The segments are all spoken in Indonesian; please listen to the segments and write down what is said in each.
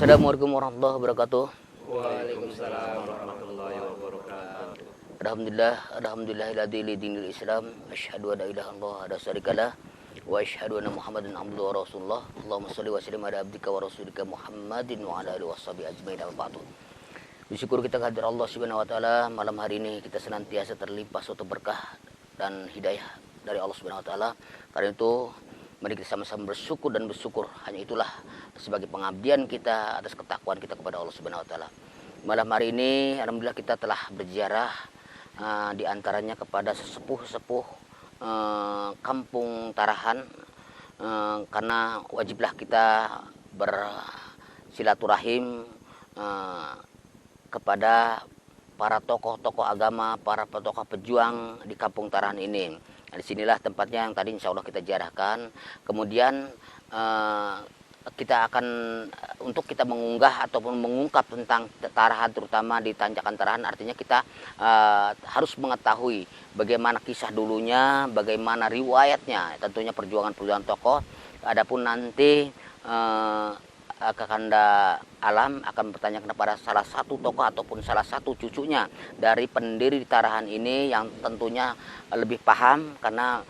Assalamualaikum warahmatullahi wabarakatuh. Waalaikumsalam warahmatullahi wabarakatuh. Alhamdulillahilladzi li dinil Islam asyhadu an la ilaha illallah wa la syarikalah wa asyhadu anna Muhammadan abduhu wa rasulullah. Allahumma shalli wa sallim ala abdika wa rasulika Muhammadin wa ala alihi washabihi ajmain al ba'du. Bersyukur kita kehadirat Allah Subhanahu wa taala, malam hari ini kita senantiasa terlimpah suatu berkah dan hidayah dari Allah Subhanahu wa taala. Karena itu mari kita sama-sama bersyukur dan bersyukur, hanya itulah sebagai pengabdian kita atas ketakwaan kita kepada Allah Subhanahu wa taala. Malam hari ini alhamdulillah kita telah berziarah di antaranya kepada sesepuh-sepuh kampung Tarahan, karena wajiblah kita bersilaturahim kepada para tokoh-tokoh agama, para tokoh pejuang di kampung Tarahan ini. Nah, disinilah tempatnya yang tadi insya Allah kita ziarahkan. Kemudian kita akan untuk kita mengunggah ataupun mengungkap tentang Tarahan, terutama di Tanjakan Tarahan, artinya kita harus mengetahui bagaimana kisah dulunya, bagaimana riwayatnya, tentunya perjuangan-perjuangan tokoh. Adapun nanti Kakanda Alam akan bertanya kepada salah satu tokoh ataupun salah satu cucunya dari pendiri di Tarahan ini yang tentunya lebih paham, karena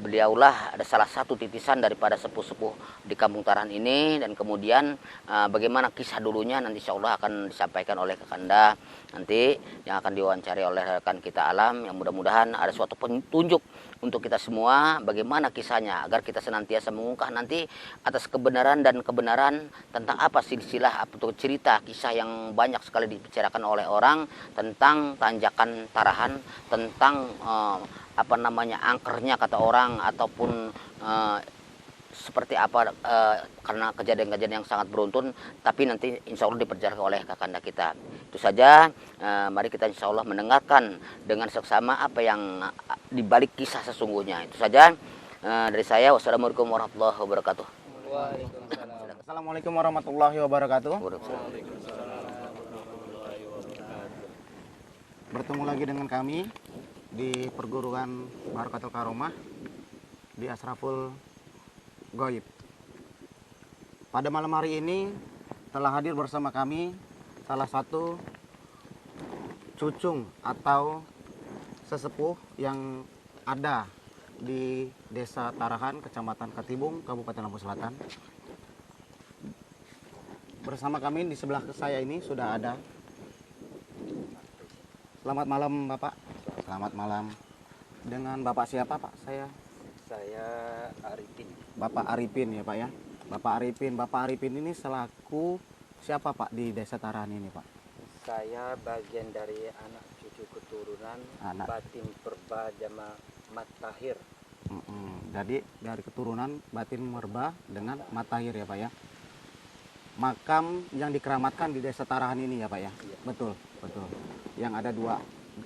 beliaulah ada salah satu titisan daripada sepuh-sepuh di kampung Tarahan ini. Dan kemudian bagaimana kisah dulunya nanti insya Allah akan disampaikan oleh Kakanda nanti, yang akan diwawancari oleh rekan kita Alam, yang mudah-mudahan ada suatu petunjuk untuk kita semua bagaimana kisahnya, agar kita senantiasa mengungkap nanti atas kebenaran dan kebenaran tentang apa silsilah atau cerita kisah yang banyak sekali dibicarakan oleh orang tentang Tanjakan Tarahan, tentang angkernya kata orang, ataupun seperti apa, karena kejadian-kejadian yang sangat beruntun, tapi nanti insya Allah diperjelaskan oleh kakanda kita. Itu saja, mari kita insya Allah mendengarkan dengan seksama apa yang dibalik kisah sesungguhnya. Itu saja dari saya. Wassalamualaikum warahmatullahi wabarakatuh. Waalaikumsalam. Assalamualaikum warahmatullahi wabarakatuh. Bertemu lagi dengan kami di perguruan Barakatul Karomah di Asraful Ghaib. Pada malam hari ini telah hadir bersama kami salah satu cucung atau sesepuh yang ada di Desa Tarahan, Kecamatan Katibung, Kabupaten Lampung Selatan. Bersama kami di sebelah saya ini sudah ada. Selamat malam Bapak. Selamat malam. Dengan Bapak siapa Pak? Saya Arifin. Bapak Arifin ya Pak ya. Bapak Arifin ini selaku siapa Pak di Desa Tarahan ini Pak? Saya bagian dari anak cucu keturunan Batin Perba Jama Matahir. Jadi dari keturunan Batin Merba dengan Matahir ya Pak ya. Makam yang dikeramatkan di Desa Tarahan ini ya Pak ya. Iya. Betul. Yang ada 2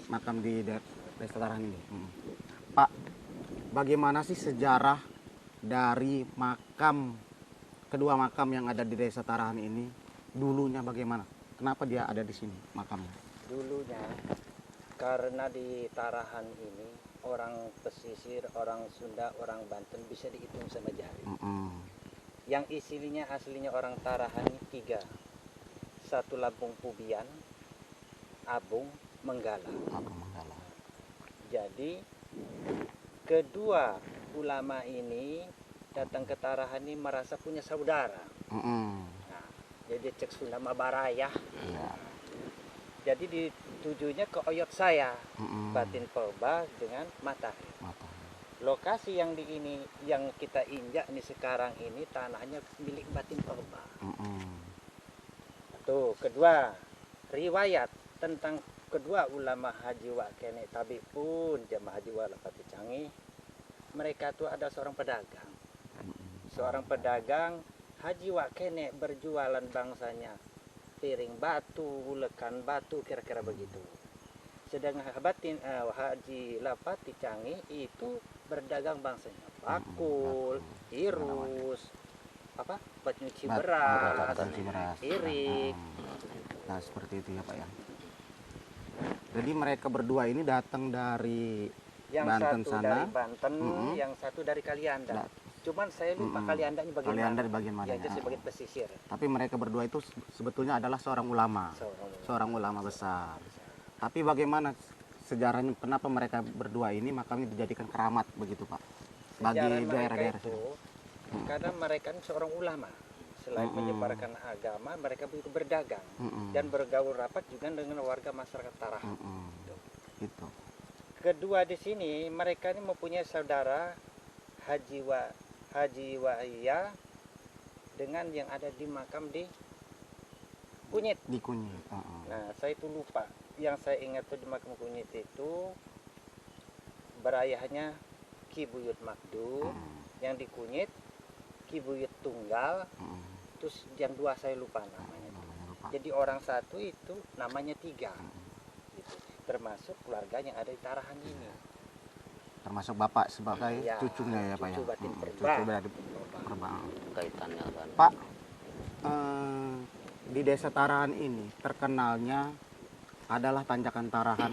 makam di Desa Tarahan ini. Pak, bagaimana sih sejarah dari kedua makam yang ada di Desa Tarahan ini? Dulunya bagaimana? Kenapa dia ada di sini makamnya? Dulunya karena di Tarahan ini orang pesisir, orang Sunda, orang Banten bisa dihitung sama jari. Yang aslinya orang Tarahan ini 3. 1 Lampung Pubian, Abung, Menggala. Jadi kedua ulama ini datang ke Tarahan ini merasa punya saudara. Nah, jadi cek Sunda Mabaraya. Iya. Jadi ditujunya ke oyot saya, Batin Perba dengan Matahir. Lokasi yang yang kita injak nih sekarang ini tanahnya milik Batin Perba. Tuh, kedua riwayat tentang kedua ulama Haji Wak Kene Tabi pun jamaah Haji Wak Lapati Canggih. Mereka tuh ada seorang pedagang. Haji Wak Kene berjualan bangsanya piring batu, lekan batu, kira-kira begitu. Sedangkan Haji Lapati Canggih itu berdagang bangsanya bakul, tirus, pencuci beras, irik. Nah seperti itu ya Pak ya. Jadi mereka berdua ini datang dari Yang Banten satu sana. dari Banten, yang satu dari Kalianda. Cuman saya lupa Mm-mm. Kaliandanya bagian Kalianda mana. di bagian mana? Yang jelas Ya. di bagian pesisir. Tapi mereka berdua itu sebetulnya adalah seorang ulama, seorang ulama besar. Tapi bagaimana sejarahnya, kenapa mereka berdua ini makamnya dijadikan keramat begitu Pak? Bagi Sejarah mereka daerah-daerah itu, sini. karena mereka ini seorang ulama. Selain Mm-mm. menyebarkan agama, mereka juga berdagang Mm-mm. dan bergaul rapat juga dengan warga masyarakat Tarahan. Mm-mm. Gitu. Kedua di sini mereka ini mempunyai saudara Haji Wahia dengan yang ada di makam di Kunyit. Di Kunyit. Uh-uh. Nah, saya itu lupa. Yang saya ingat tuh di makam Kunyit itu berayahnya Ki Buyut Makdum, Mm-mm. yang di Kunyit Ki Buyut Tunggal, Mm-mm. terus yang dua saya lupa namanya. Namanya lupa. Jadi orang satu itu namanya tiga, gitu. Termasuk keluarga yang ada di Tarahan ini. Termasuk Bapak sebagai Iya, cucunya ya Pak ya. cucu batin Mm-mm. Perba. Cucu batin Perba. Kaitannya kan. Pak, di desa Tarahan ini terkenalnya adalah tanjakan Tarahan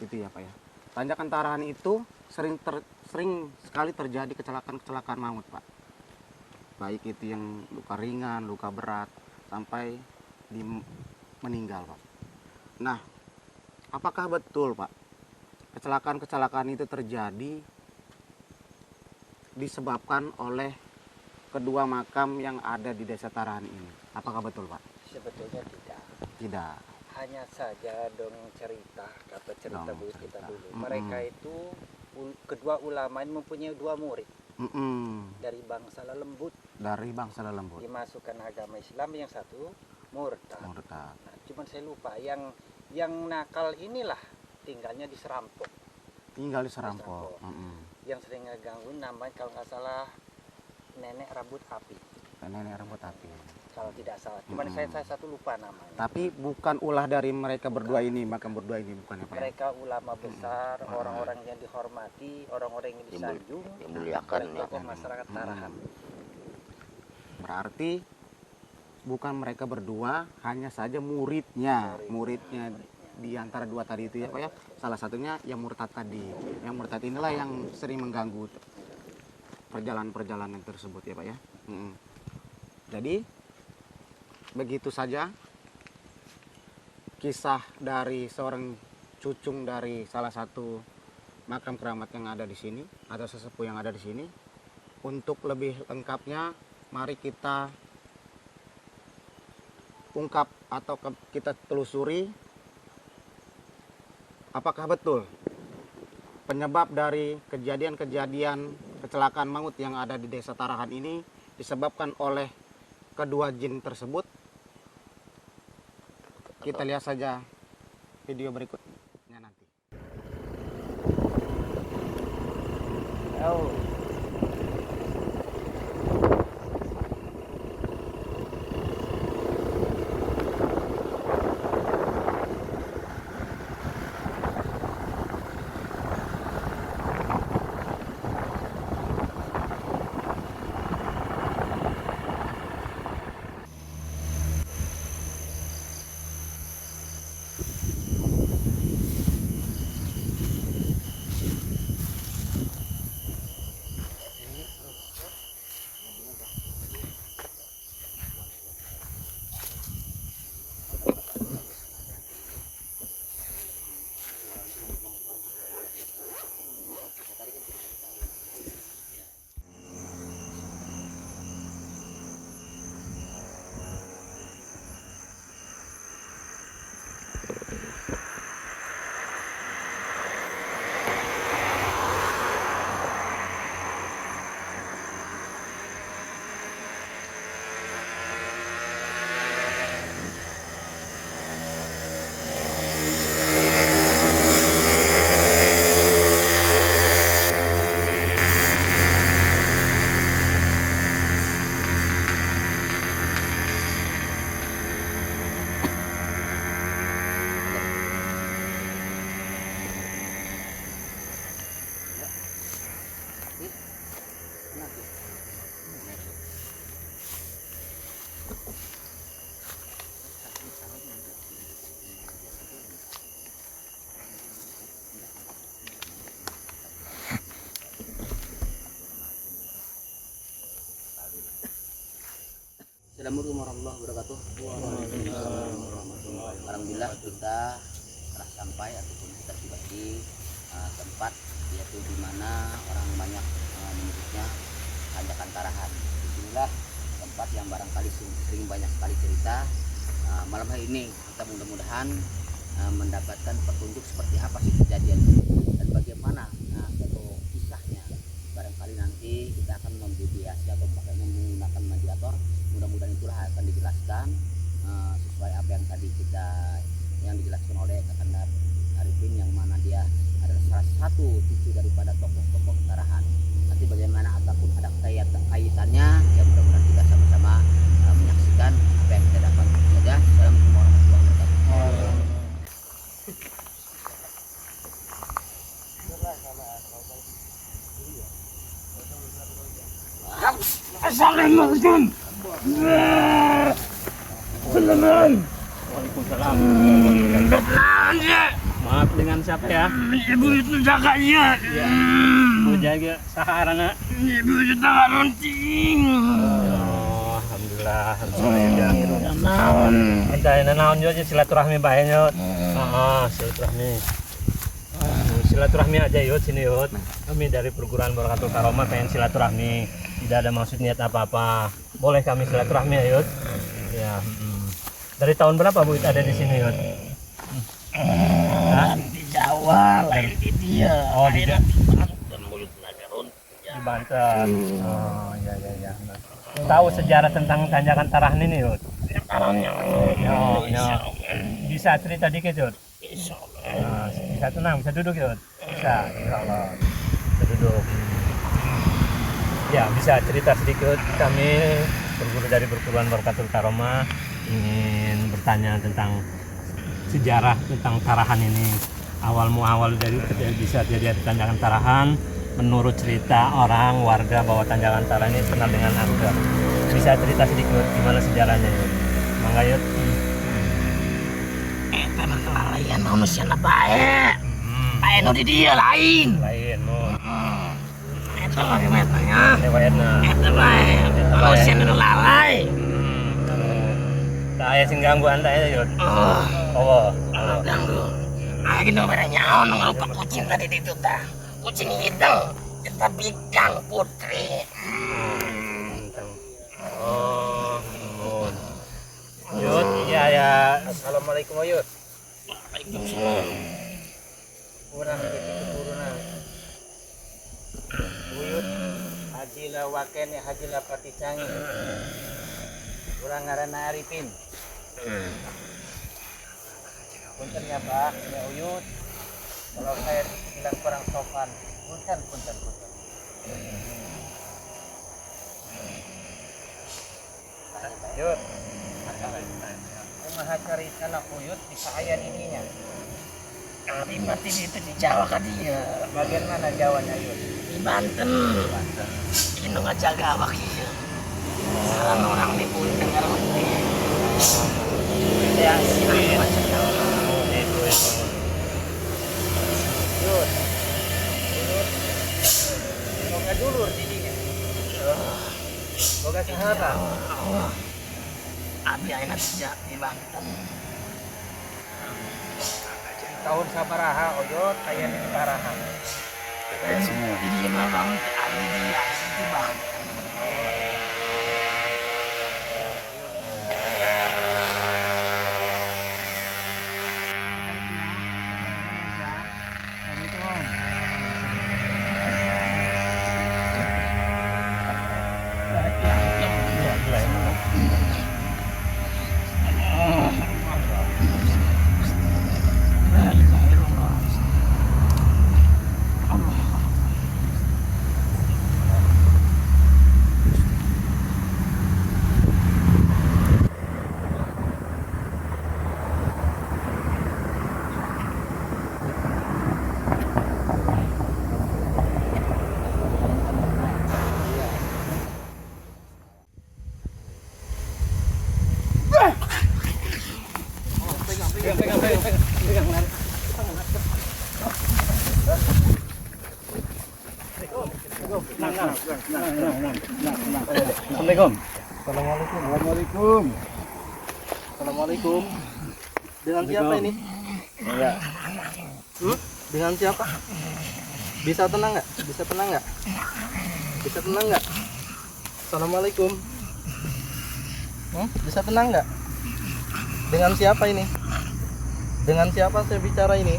gitu ya Pak ya. Tanjakan Tarahan itu sering sekali terjadi kecelakaan maut Pak. Baik itu yang luka ringan, luka berat, sampai meninggal Pak. Nah, apakah betul Pak kecelakaan-kecelakaan itu terjadi disebabkan oleh kedua makam yang ada di desa Tarahan ini? Apakah betul Pak? Sebetulnya tidak. Tidak. Hanya saja dongeng cerita, kata cerita Dongeng buyut kita cerita. dulu. Mm-mm. Mereka itu kedua ulama ini mempunyai dua murid Mm-mm. dari bangsa Lembut, Dari bangsa lembut. dimasukkan agama Islam, yang satu murtad. Murtad. Nah, cuman saya lupa yang nakal inilah tinggalnya di Serampok. Tinggal di Serampok. Mm-mm. Yang sering ngegangguin namanya kalau nggak salah Nenek Rambut Api. Nenek rambut api. Kalau tidak salah. Cuman saya satu lupa namanya. Tapi bukan ulah dari mereka berdua ini, makam berdua ini bukan ya Pak? Ya? Mereka ulama besar, orang-orang yang dihormati, orang-orang yang disanjung, Dimuliakan oleh ya. tokoh masyarakat Tarahan. Berarti bukan mereka berdua, hanya saja muridnya di antara dua tadi itu ya Pak ya. Salah satunya yang murtad tadi. Yang murtad inilah yang sering mengganggu perjalanan-perjalanan tersebut ya Pak ya. Mm-mm. Jadi begitu saja kisah dari seorang cucung dari salah satu makam keramat yang ada di sini atau sesepuh yang ada di sini. Untuk lebih lengkapnya, mari kita ungkap atau kita telusuri apakah betul penyebab dari kejadian-kejadian kecelakaan maut yang ada di desa Tarahan ini disebabkan oleh kedua jin tersebut. Kita lihat saja video berikutnya nanti. Oh. Assalamualaikum warahmatullahi wabarakatuh. Alhamdulillah kita telah sampai ataupun kita tiba di tempat yaitu di mana orang banyak menyebutnya Tanjakan Tarahan. Disinilah tempat yang barangkali sering banyak sekali cerita. Malam hari ini kita mudah-mudahan mendapatkan petunjuk seperti apa sih kejadian dan bagaimana suatu kisahnya. Barangkali nanti kita akan membibiasi atau menggunakan mediator. Mudah-mudahan itulah akan dijelaskan sesuai apa yang tadi yang dijelaskan oleh Kakanda Arifin, yang mana dia adalah salah satu cucu daripada tokoh-tokoh Tarahan. Nanti bagaimana ataupun ada kaitannya, ya mudah-mudahan kita sama-sama menyaksikan apa yang kita dapat. Ya, assalamualaikum warahmatullahi wabarakatuh. Assalamualaikum. Waalaikumsalam. Maaf, dengan siapa ya? Ibu itu jakanya. Ya. Bu jaga saharana. Ibu itu tangan runcing. Oh, alhamdulillah. Alhamdulillah. Naon. Kita naon juga silaturahmi bae nyot. Silaturahmi. Silaturahmi aja yut, sini yut. Kami dari perguruan Barakatul Karomah pengen silaturahmi. Tidak ada maksud niat apa-apa. Boleh kami silaturahmi ya yut. Ya. Dari tahun berapa Bu ada di sini yut? Di Jawa, lain di dia. Oh, di Jawa. Dan mulutnya garun. Di Banten. Oh, ya. Tahu sejarah tentang Tanjakan Tarahan ini yut? Tangannya. Bisa cerita dikit yut? Insya Allah. Bisa tenang, bisa duduk yut? Bisa, insya Allah. Bisa duduk. Ya, bisa cerita sedikit. Kami berguru dari perguruan Barakatul Karomah ingin bertanya tentang sejarah tentang Tarahan ini. Awal dari bisa jadi Tanjakan Tarahan. Menurut cerita orang warga bahwa Tanjakan Tarahan ini kenal dengan angker. Bisa cerita sedikit gimana sejarahnya yut? Mangga yut. Tanah kelalaian manusia na baik. Baik no di dia lain. Lain, mun. Itu lagi metanya. Lewatna. Itu baik. Manusia na lalai. Tak ayah sing ganggu anda ya yut. Oh. Ganggu. Ayo kita pada nyawa ngelupa kucing tadi itu dah. Kucing hitam. Kita bikang putri. Oh, mun. Yut, ya. Assalamualaikum yut. Waalaikumsalam. Kurang keturunan. Buyut Hajila Wakene Hajila Paticangi. Kurang ngaranna Arifin. Punten ya Pak, ini Uyut. Kalau saya bilang kurang sopan, punten. Yut. Kumaha carita na Uyut bisa aya didinya. Kami mati itu di Jawa kan dia. Bagian mana Jawanya Yut? Di Banten. Ini ngajaga awak iya. Salah orang di punten ngerti. Ya, Ini macam itu. Yut. Boga dulur didinya. Boga sahabat. Abi ayeuna sejak di Banten. Tahun sabaraha Oyot aya di Tarahan. Semua di dia mah bang, abi dia di Banten. Assalamualaikum. Assalamualaikum. Assalamualaikum. Assalamualaikum. Dengan siapa ini? Enggak. Dengan siapa? Bisa tenang nggak? Bisa tenang nggak? Bisa tenang nggak? Assalamualaikum. Bisa tenang nggak? Dengan siapa ini? Dengan siapa saya bicara ini?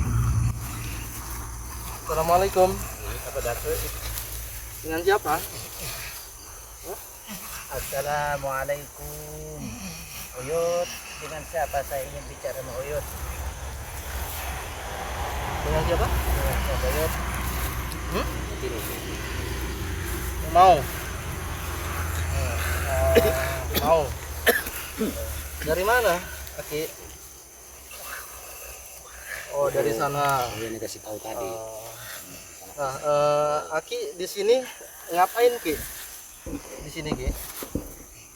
Assalamualaikum. Dengan siapa? Assalamualaikum. Uyut, dengan siapa saya ingin bicara sama Uyut? Dengan siapa? Dengan siapa Uyut? Mau. Mau. Dari mana, Aki? Oh, dari sana. Ini kasih tahu tadi. Nah, Aki di sini ngapain, Ki? Di sini, Ki?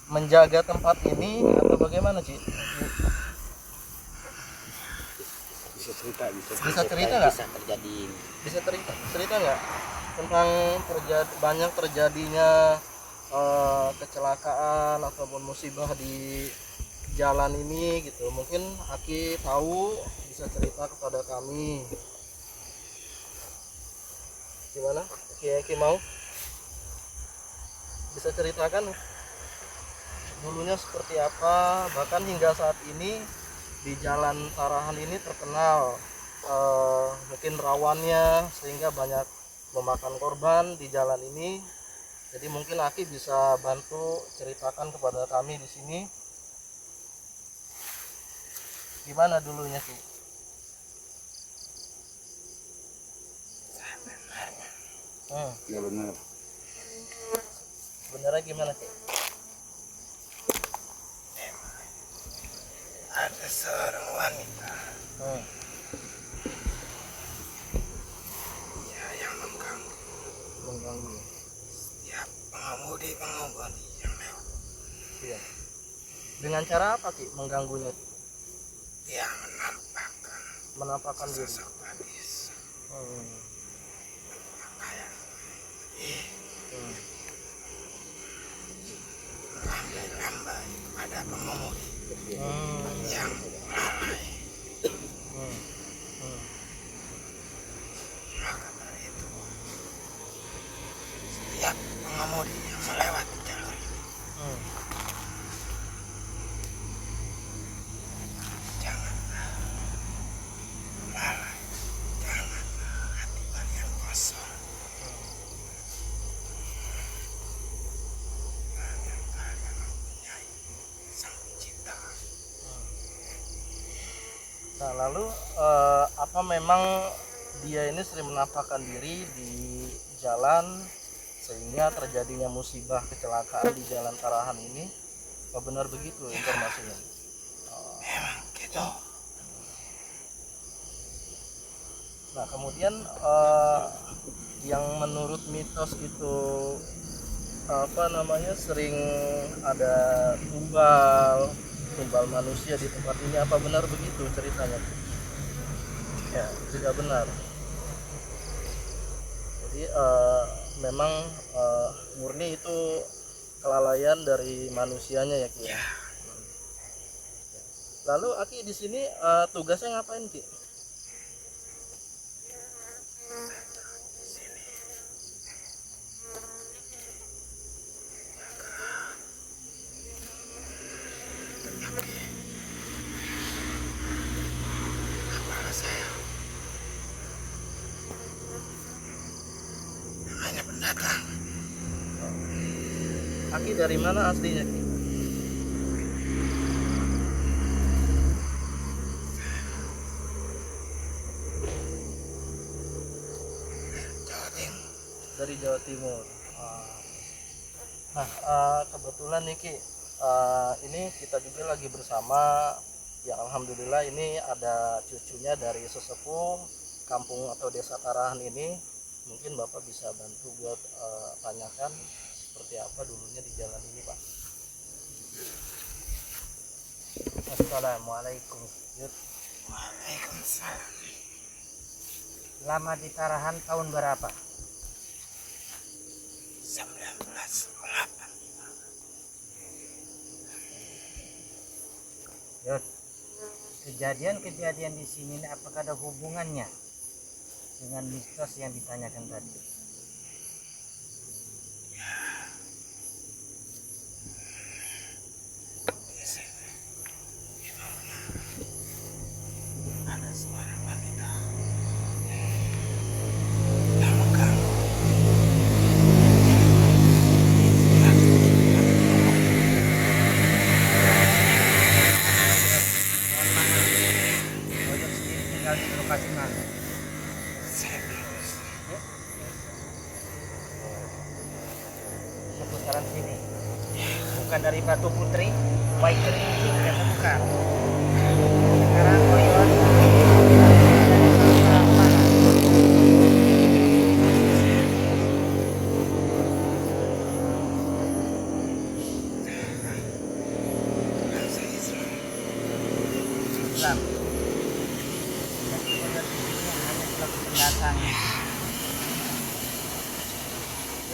Menjaga tempat ini atau bagaimana, Ci? Bisa cerita, Bisa cerita nggak? Bisa terjadi. Bisa cerita nggak tentang banyak terjadinya kecelakaan ataupun musibah di jalan ini gitu? Mungkin Aki tahu, bisa cerita kepada kami. Gimana? Aki mau? Bisa ceritakan dulunya seperti apa, bahkan hingga saat ini di Jalan Tarahan ini terkenal mungkin rawannya sehingga banyak memakan korban di jalan ini. Jadi mungkin Aki bisa bantu ceritakan kepada kami di sini gimana dulunya, Ki? Ya benar. Sebenarnya gimana, Ki? Ada seorang wanita ya, yang Mengganggu. setiap pengemudi yang lewat. Iya. Dengan cara apa, Ki, mengganggunya? Dia Menampakkan diri. sosok gadis pakaian lambai kepada pengemudi yang lalai. Maka dari itu, setiap pengemudi yang melewati jalur ini janganlah lalai, janganlah hati kalian kosong. Kalian mempunyai sang pencipta. Nah, lalu apa memang dia ini sering menampakkan diri di jalan sehingga terjadinya musibah kecelakaan di Jalan Tarahan ini? Apa benar begitu informasinya? Memang gitu. Nah, kemudian yang menurut mitos itu sering ada tumbal manusia di tempat ini, apa benar begitu ceritanya? Ya, tidak benar. Jadi memang murni itu kelalaian dari manusianya ya, Ki. Ya, Lalu Aki di sini tugasnya ngapain, Ki? kepala saya hanya pendatang. Aki dari mana aslinya, Ki? Jawa Timur. Dari Jawa Timur. Nah, kebetulan nih, Ki, ini kita juga lagi bersama, ya alhamdulillah ini ada cucunya dari sesepuh kampung atau desa Tarahan ini. Mungkin Bapak bisa bantu buat tanyakan seperti apa dulunya di jalan ini, Pak. Assalamualaikum. Yud, Waalaikumsalam. lama di Tarahan tahun berapa? 1985. Yot, kejadian-kejadian di sini ini apakah ada hubungannya dengan mistos yang ditanyakan tadi? Ada suara wanita yang mengganggu. Ojo sendiri tinggal di lokasi mana? Seputaran sini. Bukan dari Batu Putri, White Kerincing, kata bukan. Sekarang Oyon Islam. Jadi Oyon di sini hanya selaku pendatang.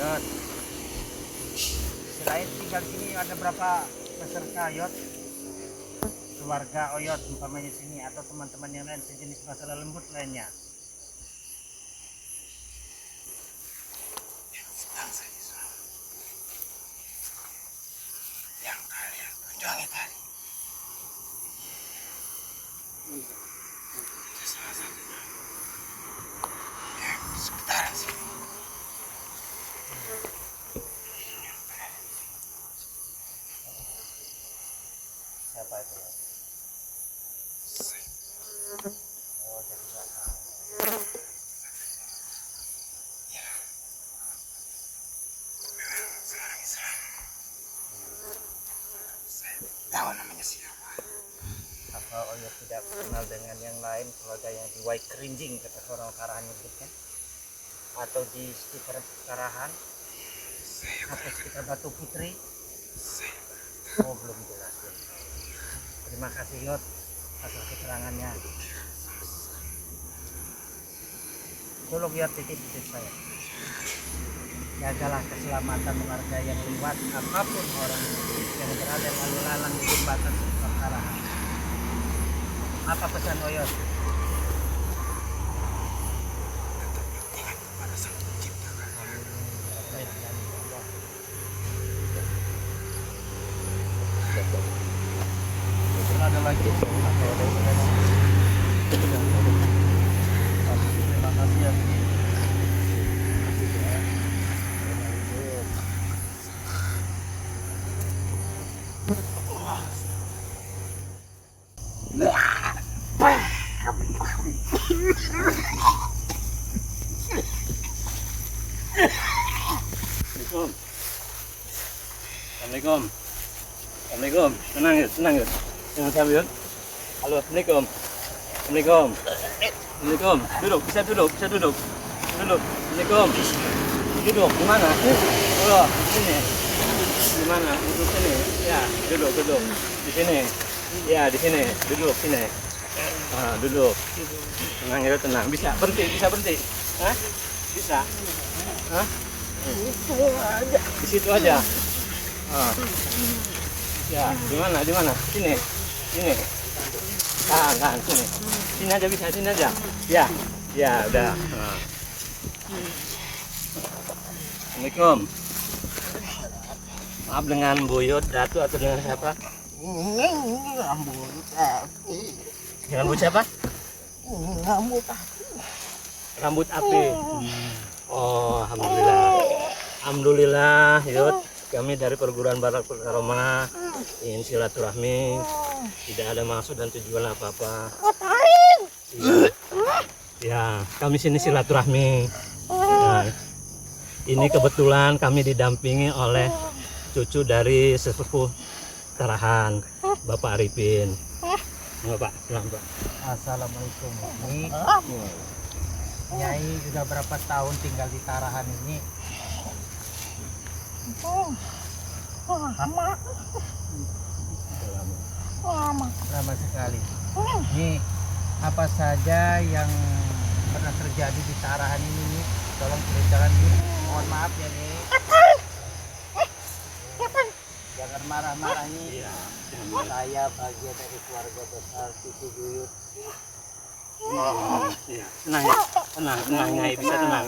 Yot. Selain tinggal di sini ada berapa peserta Yot? Keluarga Oyot umpamanya sini atau teman-teman yang lain sejenis masalah lembut lainnya. Yang sedang saya Islam, yang kalian kunjungi tadi, itu salah satunya yang di sekitaran sini. Siapa itu? Oh, jadi nggak tahu. Seorang Islam, saya tahu namanya siapa. Apa Oyot tidak kenal dengan yang lain keluarga yang di White Kerincing kata seorang Karahan nyebutkan? Atau di sekitar Karahan? Atau sekitar Batu Putri? Oh, belum jelas. Terima kasih Yot atas keterangannya. Tolong Yot titip-titip saya. Jagalah keselamatan warga yang lewat apapun orang yang berada lalu lalang di jembatan Karahan. Apa pesan Oyot? Ingat kepada Sang Pencipta. Ada lagi atau ada terima kasih ya. Assalamualaikum. Assalamualaikum. Tenang ya, tenang ya. Jangan sambil. Halo, Assalamualaikum. Assalamualaikum. Assalamualaikum. Duduk, bisa duduk, bisa duduk. Duduk. Assalamualaikum. Duduk, di mana? Oh, sini. Di mana? Duduk sini. Ya, duduk, duduk. Di sini. Ya, di sini. Duduk sini. Ah, duduk. Tenang ya, tenang. Bisa berhenti, bisa berhenti. Hah? Bisa? Hah? Di situ aja. Ah. Ya, di mana? Di mana? Sini. Sini. Tahan, sini. Sini aja bisa, sini aja. Ya. Ya, udah. Ah. Assalamualaikum. Maaf dengan Buyut, Datu atau dengan siapa? Dengan Bu siapa? Rambut api. Oh, alhamdulillah. Alhamdulillah, Yud. Kami dari perguruan Barak Karomah ingin silaturahmi, tidak ada maksud dan tujuan apa-apa. Ya, ya, kami sini silaturahmi. Nah, ini kebetulan kami didampingi oleh cucu dari sesepuh Karahan, Bapak Arifin. Bapak, selamat Pak. Assalamualaikum. Ini Nyai sudah berapa tahun tinggal di Tarahan ini? Lama sekali. Ini apa saja yang pernah terjadi di Tarahan ini nih? Tolong ceritakan nih. Mohon maaf ya nih. Jangan marah-marah nih. Iya, Saya bagian dari keluarga besar Cici Guyut. Ya, tenang ya, tenang Nyai, bisa tenang.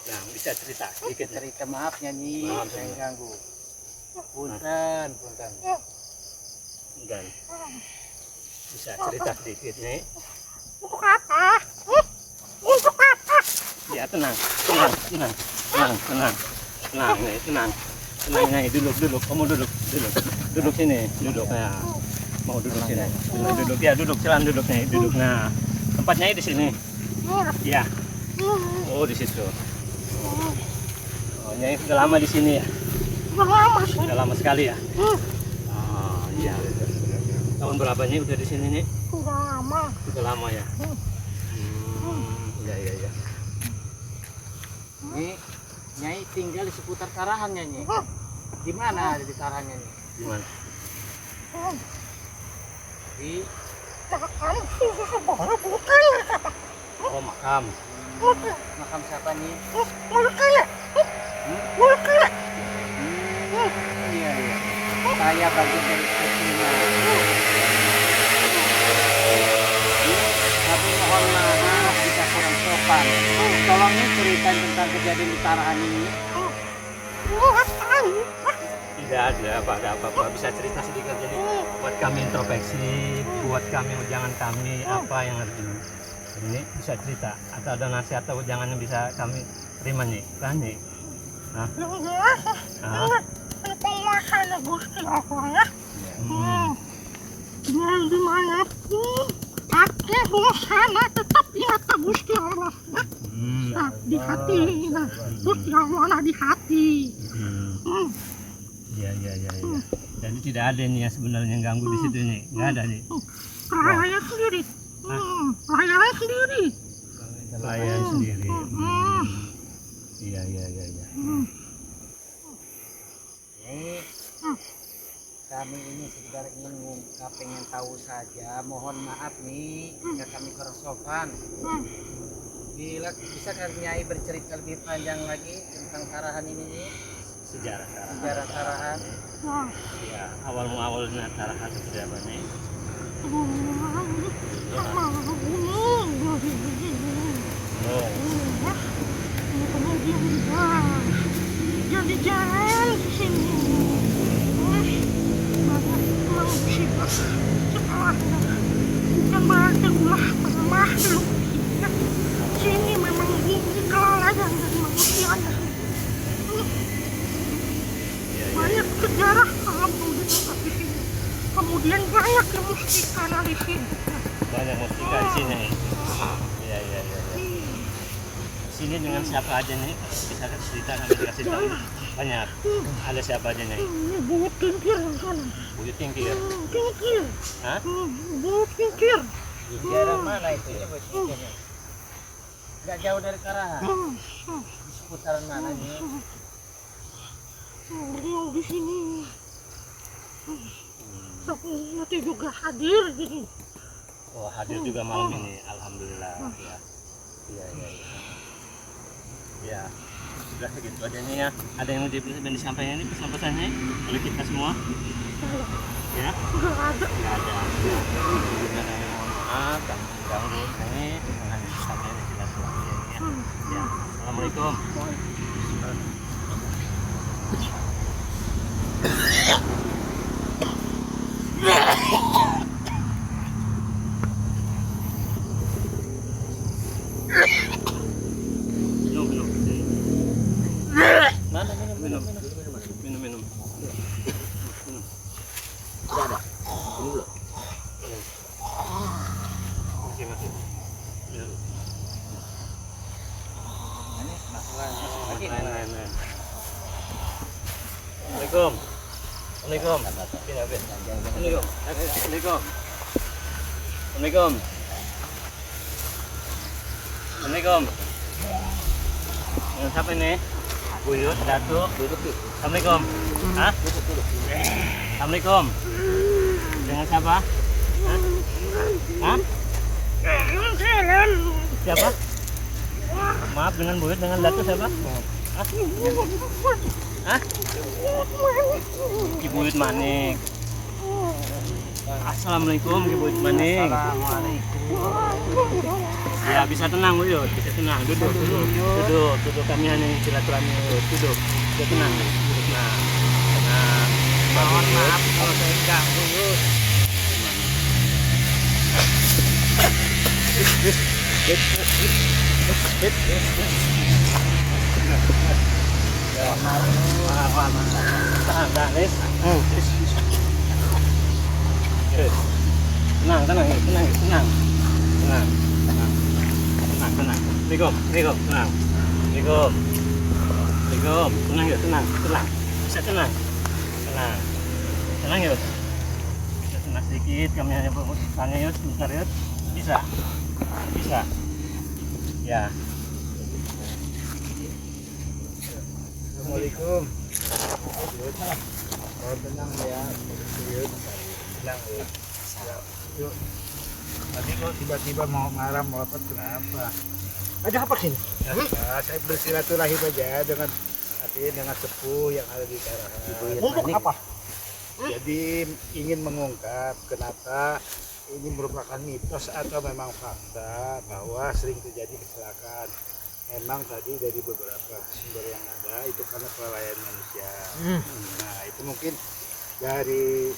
Ya, bisa cerita sedikit. Cerita maaf nyanyi, Maaf, saya ya. ganggu. Punten. Dan bisa cerita sedikit nih. Untuk apa? Untuk apa? Ya tenang Nyai, tenang Nyai, duduk, kamu duduk sini, ya. Mau duduk sini, duduk, silakan duduk Nyai, duduk. Nah, tempat Nyai di sini. Ya. Oh, di situ. Oh, Nyai sudah lama di sini ya? Udah lama sih. Sudah lama sekali ya? Oh, iya. Tahun berapa Nyai udah di sini Nyai? Udah lama. Sudah lama ya? Iya. Ini Nyai tinggal di seputar Tarahan Nyai. Di mana di Tarahannya nih? Di mana? Di Kamu sih sebenarnya bukan apa? Oh, makam. makam siapa nih? Bukan. Bukan. Iya. Saya bagian dari ketua. Tapi mohon maaf jika kurang sopan. Tolong nih ceritain tentang kejadian di Tarahan ini. Tidak ada apa-apa. Bisa cerita sedikit jadi buat kami introspeksi, buat kami ujangan kami apa yang harus ini bisa cerita atau ada nasihat atau ujangan yang bisa kami terima nih, Nyai. Hah? Pemakan Gusti Allah ya. Yang dimanapun hati sana tetap ingat ke Gusti Allah ya. Nah, di hati, nah, Gusti Allah nah di hati. Iya. Jadi tidak ada nih yang sebenarnya yang ganggu di situ nih, nggak ada nih. Saya sendiri. Saya sendiri. Pelayan sendiri. Iya. Kami ini sekedar ingin mengungkap, pengen tahu saja. Mohon maaf nih jika kami kurang sopan. Bila bisa kan Nyai bercerita lebih panjang lagi tentang Tarahan ini nih? Sejarah Tarahan. Ya, awalnya Tarahan seperti apa nih? Kemudian jadi jalan di sini. Musibah setelahnya bukan berarti ulah makhluk sini memang bumi kelalaian dari manusianya. Banyak sejarah alam dibuka di sini, kemudian banyak yang mustika di sini. Banyak mustika di sini. Iya. Sini dengan siapa aja nih? Bisa cerita kami dikasih tahu. Banyak. Ada siapa aja nih? Buyut Tingkir di sana. Buyut Tingkir. Tingkir. Hah? Buyut Tingkir. Daerah mana itu ya? Nggak jauh dari Tarahan. Di seputaran mana nih? Beliau di sini. Tapi nanti juga hadir jadi. Oh, hadir juga malam ini. Alhamdulillah. Ya. Iya. Ya, sudah segitu aja nih ya. Ada yang lebih bisa disampaikan ini pesan-pesannya oleh kita semua? Ya? Nggak ada. Nggak ada. Mohon maaf, kami mengganggu ini dengan sampaian yang tidak selanjutnya. Ya. Assalamualaikum. Minum. Tidak ada. Ini dulu. Masih. Ya. Lain. Assalamualaikum. Assalamualaikum. Dengan siapa ini? Buyut, Datuk. Assalamualaikum. Hah? Assalamualaikum. Dengan siapa? Hah? Siapa? Maaf, dengan Buyut, dengan Datuk siapa? Hah? Hah? Ki Buyut Manik. Assalamualaikum Ki Buyut Manik. Ya bisa tenang Buyut, bisa tenang. Duduk. Kami hanya silaturahmi. Duduk. Bisa tenang. Duduk nah. Mohon maaf kalau saya ganggu Buyut. Tenang. Bisa tenang. Tenang yuk. Tenang sedikit, kami hanya bertanya yuk, sebentar yuk. Bisa. Ya. Assalamualaikum. Oh, tenang ya. Tenang ya. Yuk. Tadi kok tiba-tiba mau marah mau apa kenapa? Ada apa sini? Saya bersilaturahim aja dengan sepuh yang ada di Tarahan. Untuk apa? Jadi ingin mengungkap kenapa ini merupakan mitos atau memang fakta bahwa sering terjadi kecelakaan. Memang tadi dari beberapa sumber yang ada itu karena kelalaian manusia. Nah itu mungkin dari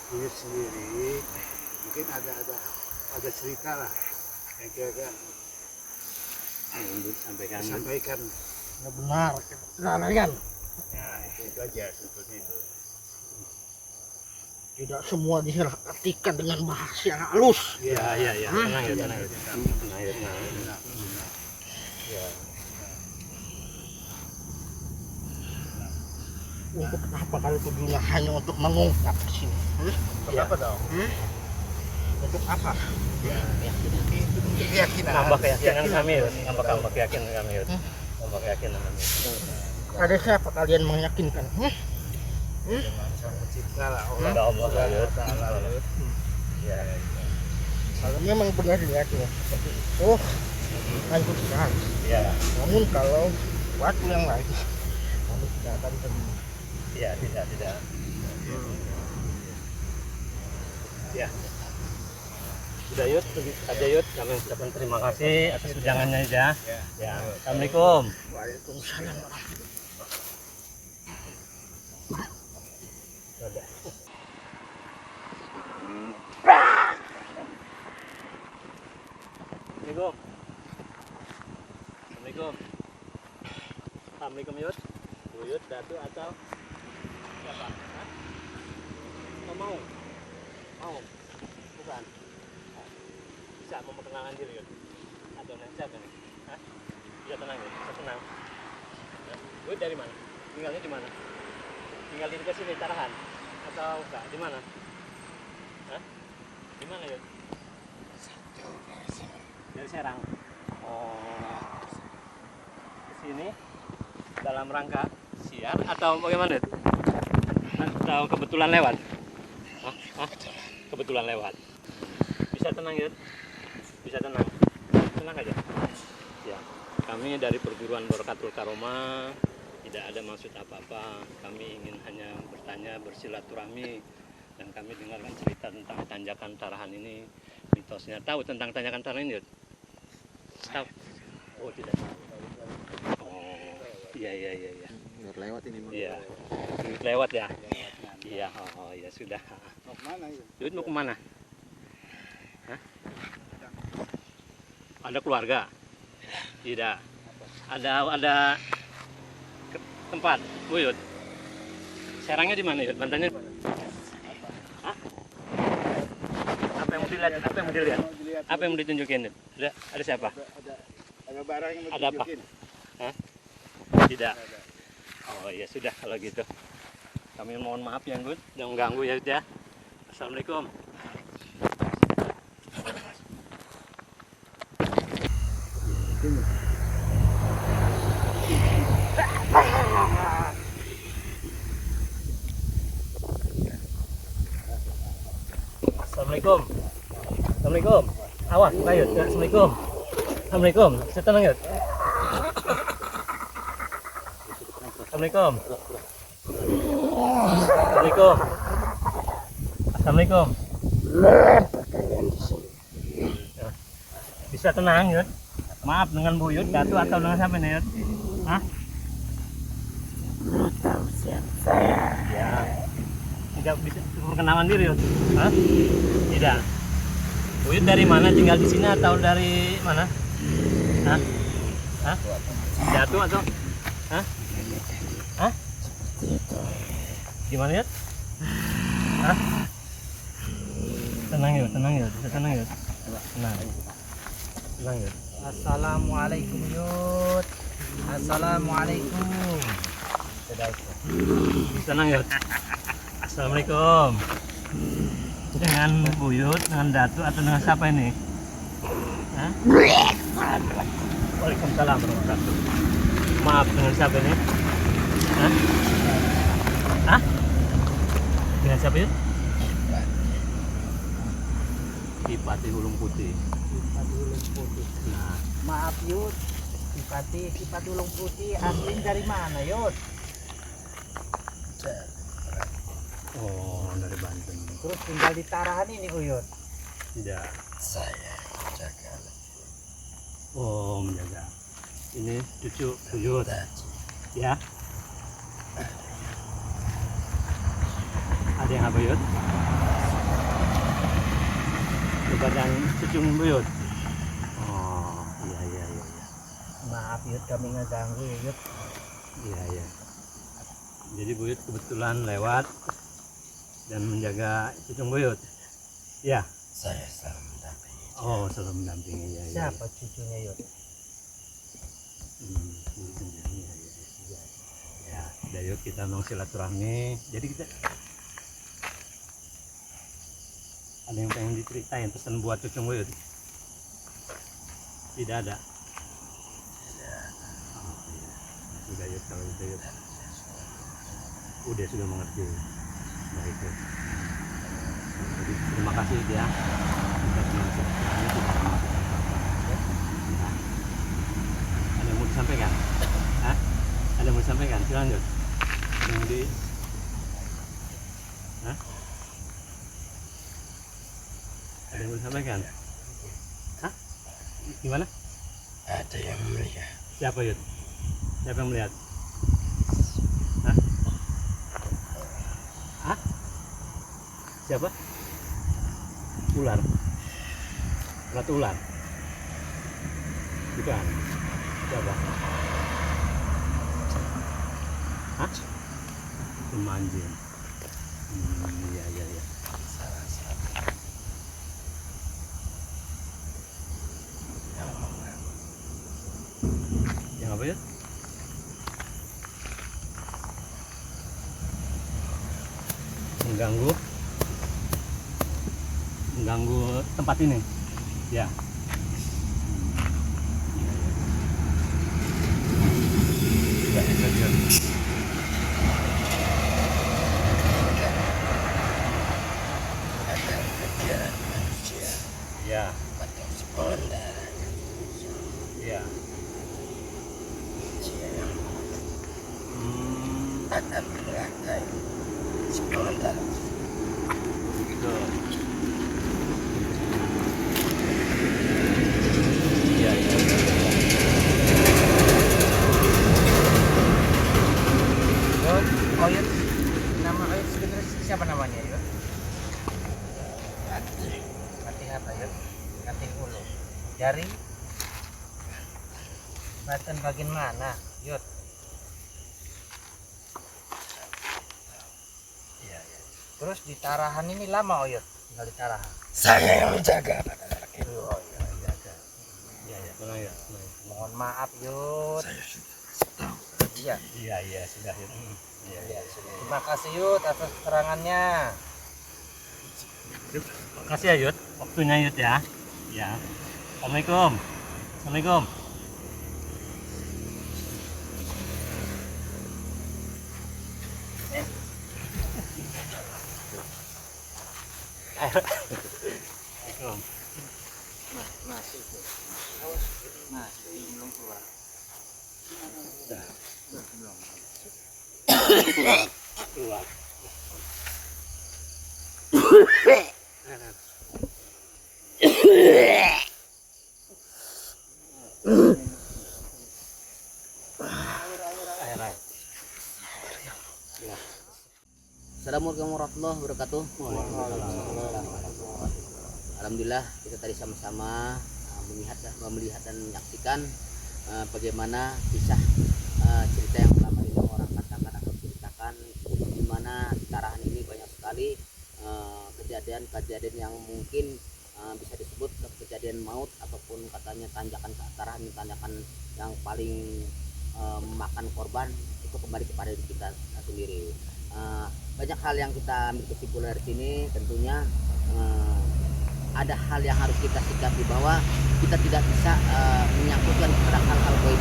ini sendiri mungkin ada cerita lah yang kira-kira sampaikan. Ya benar kan? Ya itu aja sebetulnya itu. Tidak semua diartikan dengan bahasa yang halus. Ya. Tenang yuk. Untuk apa kalau tujuannya hanya untuk mengungkap di sini? Kenapa dong? Untuk apa? Itu mungkin keyakinan. Nambah keyakinan kami yuk. Nambah keyakinan kami yuk. Ada siapa kalian meyakinkan? Memang sang pencipta lah Ada Allah yuk. Ya. Kalau memang benar dilihatnya seperti itu, lanjut sekali. Ya. Namun kalau waktu yang lain, kami tidak akan terima. Ya, tidak. Ya. Sudah yuk, aja yuk. Kami ucapkan terima kasih atas ujangannya ya. Ya. Assalamualaikum. Waalaikumsalam. Assalamualaikum Yud. Buyut, Datu atau siapa? Hah? Oh, mau? Bukan. Bisa memperkenalkan diri Yud? Atau siapa nih? Hah? Bisa tenang Yud? Bisa tenang. Buyut dari mana? Tinggalnya di mana? Tinggal di dekat sini, Tarahan? Atau enggak? Di mana? Hah? Di mana Yud? Dari Serang. Oh, sini dalam rangka siar atau bagaimana? Atau kebetulan lewat? Kebetulan lewat. Bisa tenang ya? Bisa tenang aja. Ya, kami dari perguruan Barokatul Karomah tidak ada maksud apa-apa. Kami ingin hanya bertanya, bersilaturahmi, dan kami dengarkan cerita tentang tanjakan Tarahan ini, mitosnya. Tahu tentang tanjakan Tarahan ini? Tahu? Oh, tidak. Iya. Lewat ini Bang. Iya. Lewat ya? Iya, oh ya sudah. Mau kemana itu? Duit mau kemana? Hah? Ada keluarga? Tidak. Ada tempat, Buyut. Serangnya di mana, Yud? Bantannya? Hah? Apa yang mau dilihat? Apa yang mau ditunjukin? Ada siapa? Ada barang yang mau Ada apa? ditunjukin. Hah? Tidak. Oh ya sudah kalau gitu. Kami mohon maaf ya Bud, jangan ganggu ya Yud ya. Assalamualaikum. Assalamualaikum. Awas, Yud. Assalamualaikum. Saya tenang Yud. Assalamualaikum. Assalamualaikum. Assalamualaikum. Bisa tenang, Yud. Maaf dengan Bu Yud, Datu atau dengan siapa nih, Yud? Hah? Tahu siapa saya? Ya. Tidak bisa perkenalan diri, Yud. Hah? Tidak. Bu Yud dari mana? Tinggal di sini atau dari mana? Hah? Hah? Datu atau? Hah? Hah? Gimana, Yud? Hah? Tenang, Yud. Tenang, Yud. Bisa tenang, Yud. Tenang. Tenang, Yud. Assalamualaikum Yud. Assalamualaikum. Tenang, Yud. Assalamualaikum. Dengan Buyut, dengan Datu atau dengan siapa ini? Hah? Waalaikumsalam warahmatullahi wabarakatuh. Maaf, dengan siapa ini? Hah? Hah? Dengan siapa, Yud? Kipati Ulung Putih. Nah, Maaf Yud. Sifat Ulung Putih asli dari mana Yud? oh, dari Banten. Terus tinggal di Tarahan ini Yud. Tidak. Saya jaga. Oh, menjaga. Ini cucu Buyut. Ya. Ada yang apa, Yud? Badan cucu Buyut. Oh, iya. Maaf Yud, kami ngeganggu ya Yud. Iya. Jadi Buyut kebetulan lewat dan menjaga cucu Buyut. Ya. Saya selalu mendampingi. Oh, selalu mendampingi ya. Siapa cucunya Yud? Ya, udah yuk kita mau silaturahmi. Jadi kita ada yang pengen diceritain pesan buat cucu Buyut? Tidak ada. Oh, iya. Sudah yuk kalau itu yuk. Udah sudah mengerti. Baik yuk. Jadi, terima kasih ya. Kita cuma silaturahmi, tidak memasukkan apa-apa. Ya. Ada yang mau disampaikan? Hah? Ada yang mau disampaikan? Silakan yuk. Ada yang di Hah? Ada yang mau disampaikan? Hah? Gimana? Ada yang melihat. Siapa Yud? Siapa yang melihat? Hah? Hah? Siapa? Ular. Ratu ular. Bukan. Siapa? Hah? Pemanjing. Iya. Yang apa ya? Mengganggu tempat ini. Ya. Ya. Ya. Akan berakai spontan. Iya. Yud, nama Yud sebenarnya siapa namanya Yud? Fatih apa Yud? Fatih Ulu. Dari Banten bagian mana Yud? Terus di Tarahan ini lama Yud tinggal di Tarahan? Saya yang menjaga anak-anak itu. Oh iya, jaga. Tenang ya. Mohon maaf Yud. Saya sudah tahu. Iya. Iya, sudah Yud. Iya. Terima kasih Yud atas keterangannya. Makasih ya Yud, waktunya Yud ya. Ya. Assalamualaikum. Assalamualaikum. Assalamualaikum. Masih belum keluar. Belum. Assalamualaikum warahmatullahi wabarakatuh. Alhamdulillah kita tadi sama-sama melihat dan menyaksikan bagaimana kisah cerita yang selama ini orang katakan atau ceritakan, di mana di Tarahan ini banyak sekali kejadian-kejadian yang mungkin bisa disebut kejadian maut ataupun katanya tanjakan Tarahan, tanjakan yang paling memakan korban itu kembali kepada diri kita sendiri. Banyak hal yang kita ambil kesimpulan dari sini. Tentunya ada hal yang harus kita sikapi, bahwa kita tidak bisa menyangkutkan kepada hal-hal gaib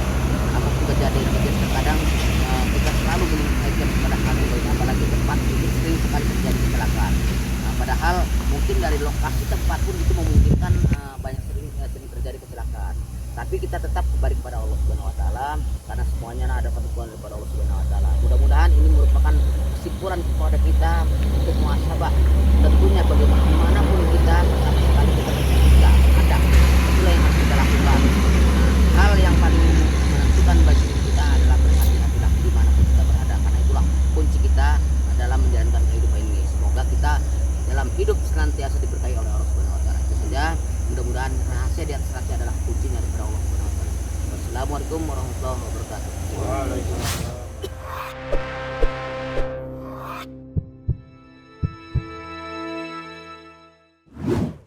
apapun kejadian-kejadian. Terkadang kita selalu mengaitkan kepada hal yang gaib, apalagi tempat itu sering sekali terjadi kecelakaan. Padahal mungkin dari lokasi tempat pun itu memungkinkan sering terjadi kecelakaan. Tapi kita tetap kembali kepada Allah Subhanahu wa taala, karena semuanya ada ketentuan daripada Allah Subhanahu wa taala. Mudah-mudahan ini merupakan kesimpulan kepada kita untuk muhasabah. Tentunya bagaimana pun kita sekali kita bisa ada, itulah yang harus kita lakukan. Hal yang paling menentukan bagi kita adalah berhati-hatilah dimanapun kita berada, karena itulah kunci kita dalam menjalankan kehidupan ini. Semoga kita dalam hidup senantiasa diberkahi oleh Allah Subhanahu wa taala. Itu saja. Mudah-mudahan rahasia di atas rahasia adalah kuncinya daripada Allah Subhanahu wa taala. Wassalamualaikum warahmatullahi wabarakatuh. Waalaikumsalam.